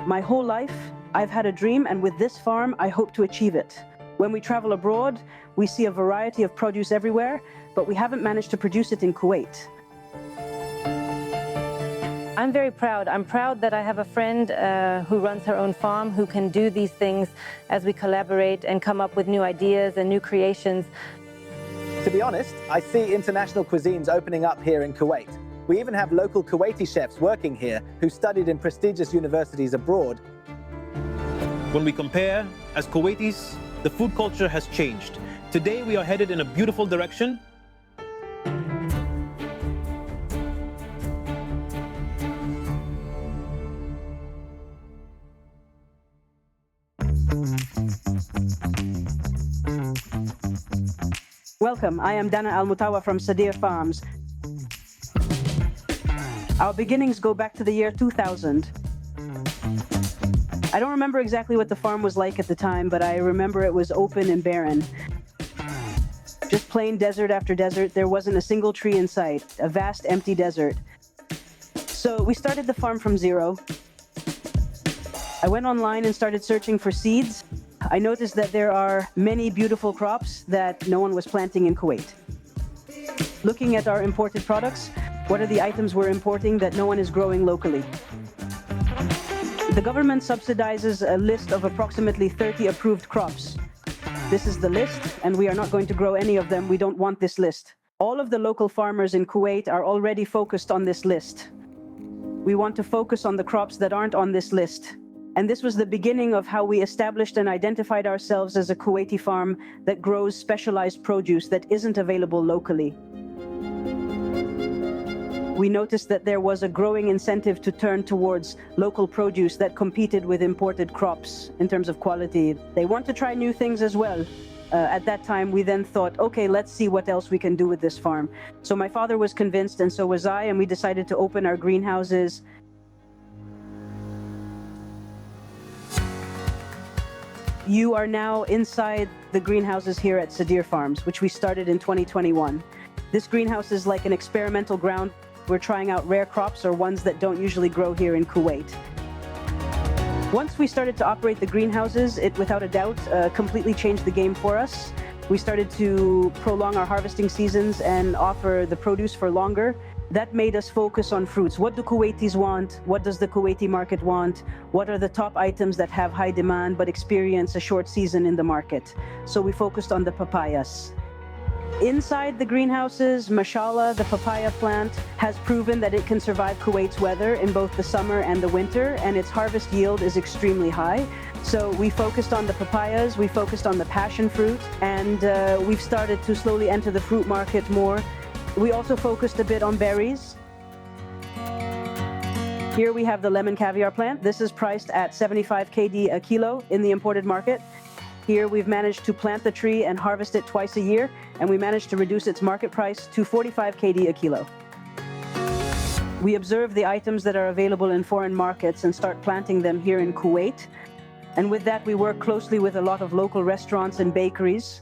My whole life, I've had a dream, and with this farm, I hope to achieve it. When we travel abroad, we see a variety of produce everywhere, but we haven't managed to produce it in Kuwait. I'm very proud. I'm proud that I have a friend who runs her own farm, who can do these things as we collaborate and come up with new ideas and new creations. To be honest, I see international cuisines opening up here in Kuwait. We even have local Kuwaiti chefs working here who studied in prestigious universities abroad. When we compare, as Kuwaitis, the food culture has changed. Today we are headed in a beautiful direction. Welcome, I am AlMutawa from Sadeer Farms. Our beginnings go back to the year 2000. I don't remember exactly what the farm was like at the time, but I remember it was open and barren. Just plain desert after desert. There wasn't a single tree in sight, a vast empty desert. So we started the farm from zero. I went online and started searching for seeds. I noticed that there are many beautiful crops that no one was planting in Kuwait. Looking at our imported products, what are the items we're importing that no one is growing locally? The government subsidizes a list of approximately 30 approved crops. This is the list, and we are not going to grow any of them. We don't want this list. All of the local farmers in Kuwait are already focused on this list. We want to focus on the crops that aren't on this list. And this was the beginning of how we established and identified ourselves as a Kuwaiti farm that grows specialized produce that isn't available locally. We noticed that there was a growing incentive to turn towards local produce that competed with imported crops in terms of quality. They want to try new things as well. At that time, we then thought, okay, let's see what else we can do with this farm. So my father was convinced, and so was I, and we decided to open our greenhouses. You are now inside the greenhouses here at Sadeer Farms, which we started in 2021. This greenhouse is like an experimental ground. We're trying out rare crops or ones that don't usually grow here in Kuwait. Once we started to operate the greenhouses, it without a doubt completely changed the game for us. We started to prolong our harvesting seasons and offer the produce for longer. That made us focus on fruits. What do Kuwaitis want? What does the Kuwaiti market want? What are the top items that have high demand but experience a short season in the market? So we focused on the papayas. Inside the greenhouses, mashallah, the papaya plant has proven that it can survive Kuwait's weather in both the summer and the winter, and its harvest yield is extremely high. So we focused on the papayas, we focused on the passion fruit, and we've started to slowly enter the fruit market more. We also focused a bit on berries. Here we have the lemon caviar plant. This is priced at 75 KD a kilo in the imported market. Here we've managed to plant the tree and harvest it twice a year, and we managed to reduce its market price to 45 KD a kilo. We observe the items that are available in foreign markets and start planting them here in Kuwait. And with that, we work closely with a lot of local restaurants and bakeries.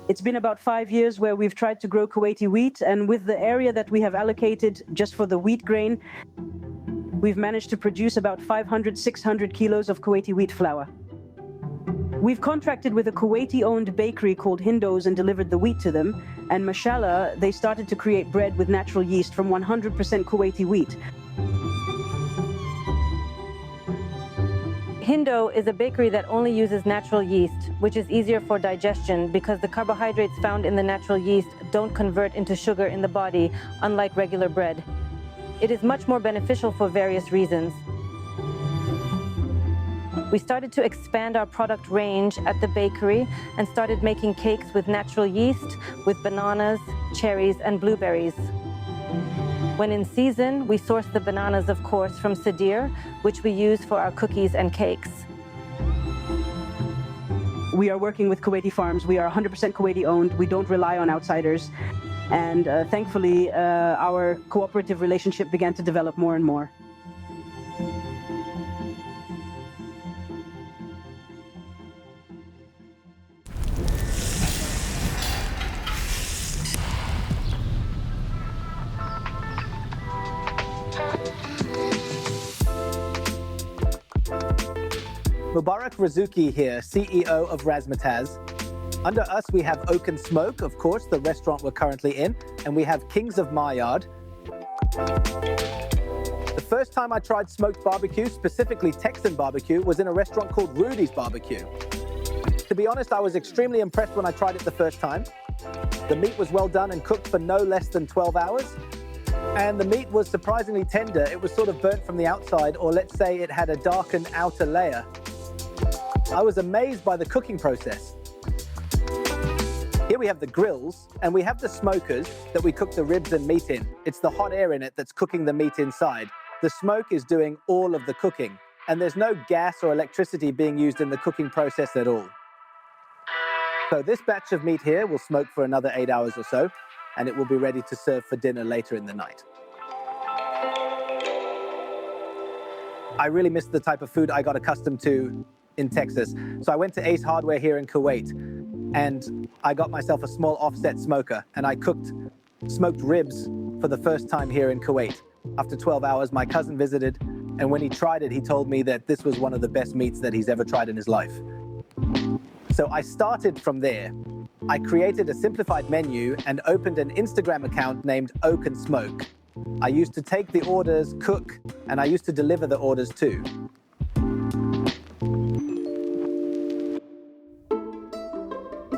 It's been about 5 years where we've tried to grow Kuwaiti wheat, and with the area that we have allocated just for the wheat grain, we've managed to produce about 500, 600 kilos of Kuwaiti wheat flour. We've contracted with a Kuwaiti-owned bakery called Hindough and delivered the wheat to them, and mashallah, they started to create bread with natural yeast from 100% Kuwaiti wheat. Hindough is a bakery that only uses natural yeast, which is easier for digestion because the carbohydrates found in the natural yeast don't convert into sugar in the body, unlike regular bread. It is much more beneficial for various reasons. We started to expand our product range at the bakery and started making cakes with natural yeast, with bananas, cherries, and blueberries. When in season, we source the bananas, of course, from Sadeer, which we use for our cookies and cakes. We are working with Kuwaiti farms. We are 100% Kuwaiti owned. We don't rely on outsiders. And thankfully, our cooperative relationship began to develop more and more. Mubarak Razouki here, CEO of Razzmatazz. Under us, we have Oak and Smoke, of course, the restaurant we're currently in, and we have Kings of Majd. The first time I tried smoked barbecue, specifically Texan barbecue, was in a restaurant called Rudy's Barbecue. To be honest, I was extremely impressed when I tried it the first time. The meat was well done and cooked for no less than 12 hours. And the meat was surprisingly tender. It was sort of burnt from the outside, or let's say it had a darkened outer layer. I was amazed by the cooking process. Here we have the grills, and we have the smokers that we cook the ribs and meat in. It's the hot air in it that's cooking the meat inside. The smoke is doing all of the cooking, and there's no gas or electricity being used in the cooking process at all. So this batch of meat here will smoke for another 8 hours or so, and it will be ready to serve for dinner later in the night. I really missed the type of food I got accustomed to in Texas. So I went to Ace Hardware here in Kuwait, and I got myself a small offset smoker, and I cooked smoked ribs for the first time here in Kuwait. After 12 hours, my cousin visited, and when he tried it, he told me that this was one of the best meats that he's ever tried in his life. So I started from there. I created a simplified menu and opened an Instagram account named Oak and Smoke. I used to take the orders, cook, and I used to deliver the orders too.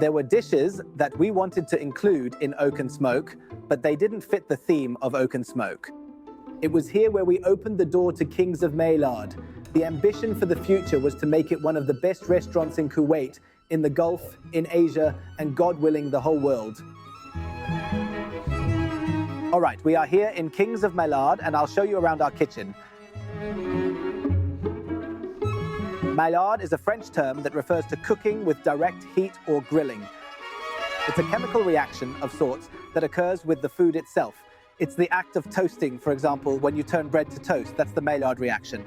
There were dishes that we wanted to include in Oak and Smoke, but they didn't fit the theme of Oak and Smoke. It was here where we opened the door to Kings of Majd. The ambition for the future was to make it one of the best restaurants in Kuwait, in the Gulf, in Asia, and God willing, the whole world. All right, we are here in Kings of Majd, and I'll show you around our kitchen. Maillard is a French term that refers to cooking with direct heat or grilling. It's a chemical reaction of sorts that occurs with the food itself. It's the act of toasting, for example, when you turn bread to toast. That's the Maillard reaction.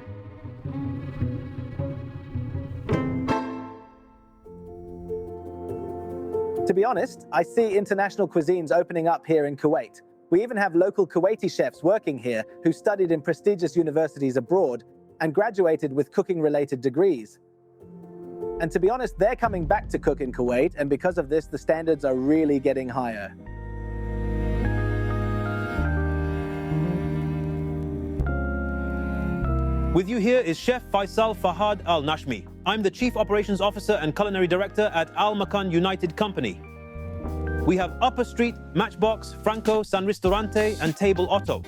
To be honest, I see international cuisines opening up here in Kuwait. We even have local Kuwaiti chefs working here who studied in prestigious universities abroad and graduated with cooking-related degrees. And to be honest, they're coming back to cook in Kuwait, and because of this, the standards are really getting higher. With you here is Chef Faisal AlNashmi. I'm the Chief Operations Officer and Culinary Director at AlMakan United Company. We have Upper Street, Matchbox, Franco, San Ristorante, and Table Otto.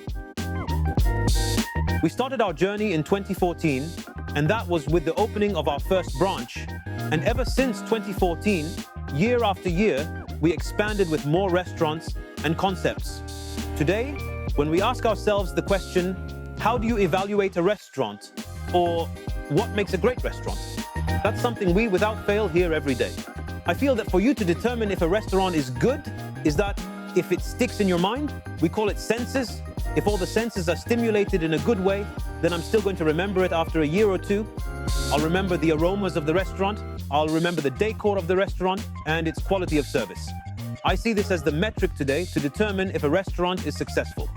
We started our journey in 2014, and that was with the opening of our first branch. And ever since 2014, year after year, we expanded with more restaurants and concepts. Today, when we ask ourselves the question, how do you evaluate a restaurant? Or what makes a great restaurant? That's something we, without fail, hear every day. I feel that for you to determine if a restaurant is good, is that if it sticks in your mind, we call it senses. If all the senses are stimulated in a good way, then I'm still going to remember it after a year or two. I'll remember the aromas of the restaurant, I'll remember the decor of the restaurant, and its quality of service. I see this as the metric today to determine if a restaurant is successful.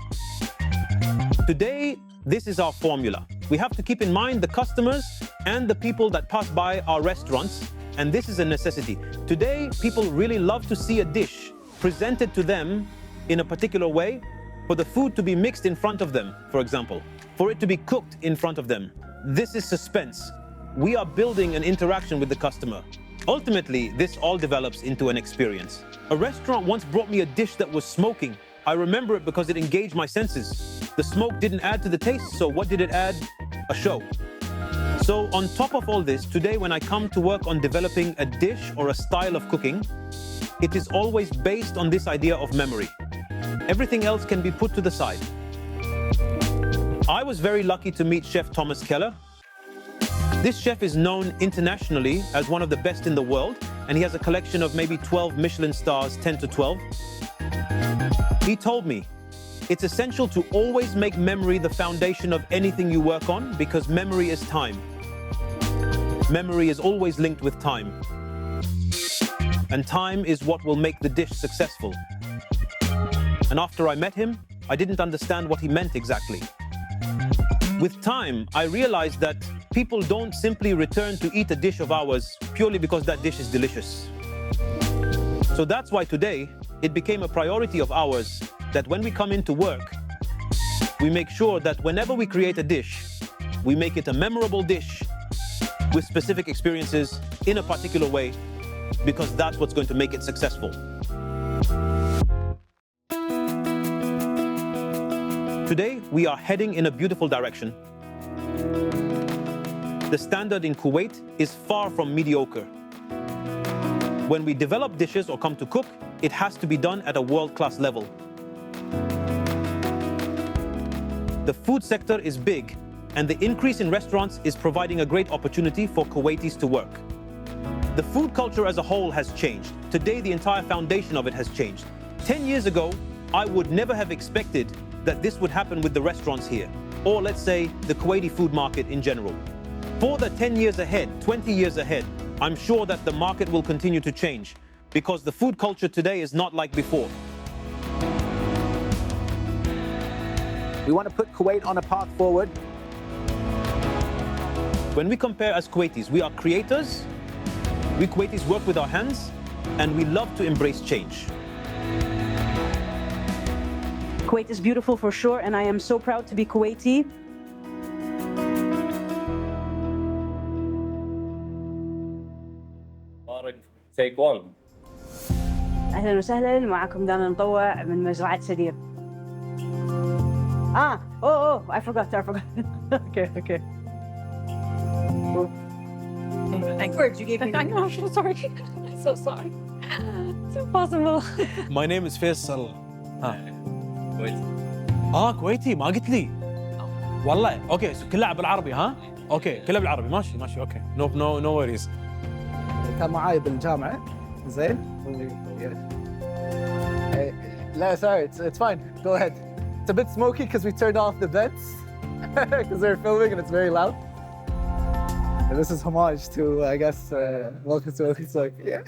Today, this is our formula. We have to keep in mind the customers and the people that pass by our restaurants, and this is a necessity. Today, people really love to see a dish presented to them in a particular way, for the food to be mixed in front of them, for example, for it to be cooked in front of them. This is suspense. We are building an interaction with the customer. Ultimately, this all develops into an experience. A restaurant once brought me a dish that was smoking. I remember it because it engaged my senses. The smoke didn't add to the taste, so what did it add? A show. So on top of all this, today when I come to work on developing a dish or a style of cooking, it is always based on this idea of memory. Everything else can be put to the side. I was very lucky to meet Chef Thomas Keller. This chef is known internationally as one of the best in the world, and he has a collection of maybe 12 Michelin stars, 10 to 12. He told me, it's essential to always make memory the foundation of anything you work on, because memory is time. Memory is always linked with time. And time is what will make the dish successful. And after I met him, I didn't understand what he meant exactly. With time, I realized that people don't simply return to eat a dish of ours purely because that dish is delicious. So that's why today it became a priority of ours that when we come into work, we make sure that whenever we create a dish, we make it a memorable dish with specific experiences in a particular way, because that's what's going to make it successful. Today, we are heading in a beautiful direction. The standard in Kuwait is far from mediocre. When we develop dishes or come to cook, it has to be done at a world-class level. The food sector is big, and the increase in restaurants is providing a great opportunity for Kuwaitis to work. The food culture as a whole has changed. Today, the entire foundation of it has changed. 10 years ago, I would never have expected that this would happen with the restaurants here, or let's say the Kuwaiti food market in general. For the 10 years ahead, 20 years ahead, I'm sure that the market will continue to change, because the food culture today is not like before. We want to put Kuwait on a path forward. When we compare as Kuwaitis, we are creators, we Kuwaitis work with our hands, and we love to embrace change. Kuwait is beautiful for sure, and I am so proud to be Kuwaiti. Mubarak, take one. أهلا وسهلا معكم دانا مطوع من مزرعة سدير. I forgot. Okay. Words you gave me. I know, I'm so sorry. I'm so sorry. It's impossible. My name is Faisal. Wait. كويتي ما قلت لي والله. اوكي كلها بالعربي ها. اوكي كلها بالعربي ماشي اوكي. No worries. كان معاي بالجامعة زين. لا sorry, it's fine. Go ahead. It's a bit smoky because we turned off the vents because they're filming and it's very loud. And this is homage to, I guess, welcome to yeah.